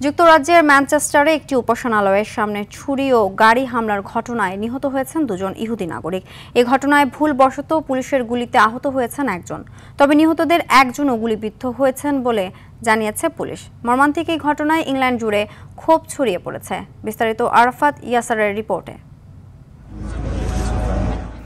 যুক্তরাজ্যের ম্যানচেস্টারে একটি উপাসনালয়ের সামনে ছুরি ও গাড়ি হামলার ঘটনায় নিহত হয়েছেন দুজন ইহুদি নাগরিক। এ ঘটনায় ভুলবশত পুলিশের গুলিতে আহত হয়েছেন একজন। তবে নিহতদের একজনও গুলিবিদ্ধ হয়েছেন বলে জানিয়েছে পুলিশ। মর্মান্তিক এই ঘটনায় ইংল্যান্ড জুড়ে ক্ষোভ ছড়িয়ে পড়েছে। বিস্তারিত আরাফাত ইয়াসারের রিপোর্টে।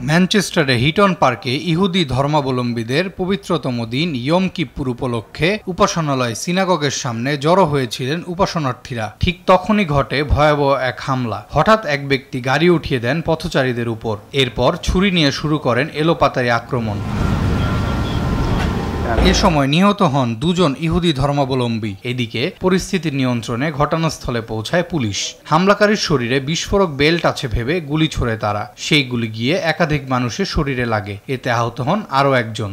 ম্যানচেস্টারে হিটন পার্কে ইহুদি ধর্মাবলম্বীদের পবিত্রতম দিন ইয়ম কিপ্পুর উপলক্ষে উপাসনালয় সিনাগগের সামনে জড়ো হয়েছিলেন উপাসনার্থীরা। ঠিক তখনই ঘটে ভয়াবহ এক হামলা। হঠাৎ এক ব্যক্তি গাড়ি উঠিয়ে দেন পথচারীদের উপর। এরপর ছুরি নিয়ে শুরু করেন এলোপাতাড়ি আক্রমণ। এ সময় নিহত হন দুজন ইহুদি ধর্মাবলম্বী। এদিকে পরিস্থিতি নিয়ন্ত্রণে ঘটনাস্থলে পৌঁছায় পুলিশ। হামলাকারীর শরীরে বিস্ফোরক বেল্ট আছে ভেবে গুলি ছোড়ে তারা। সেই গুলি গিয়ে একাধিক মানুষের শরীরে লাগে। এতে আহত হন আরও একজন।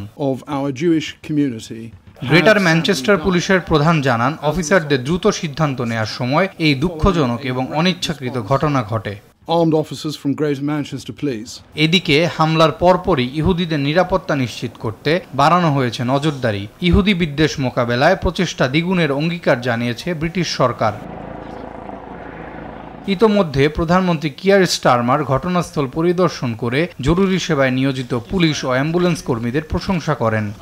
গ্রেটার ম্যানচেস্টার পুলিশের প্রধান জানান, অফিসারদের দ্রুত সিদ্ধান্ত নেওয়ার সময় এই দুঃখজনক এবং অনিচ্ছাকৃত ঘটনা ঘটে। এদিকে হামলার পরপরই ইহুদিদের নিরাপত্তা নিশ্চিত করতে বাড়ানো হয়েছে নজরদারি। ইহুদি বিদ্বেষ মোকাবেলায় প্রচেষ্টা দ্বিগুণের অঙ্গীকার জানিয়েছে ব্রিটিশ সরকার। ইতোমধ্যে প্রধানমন্ত্রী কিয়ার স্টারমার ঘটনাস্থল পরিদর্শন করে জরুরি সেবায় নিয়োজিত পুলিশ ও অ্যাম্বুলেন্স কর্মীদের প্রশংসা করেন।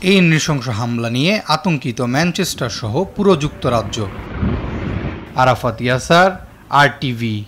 এই নৃশংস হামলা নিয়ে আতঙ্কিত ম্যানচেস্টার সহ পুরো যুক্তরাজ্য। আরাফাত ইয়াসার, RTV।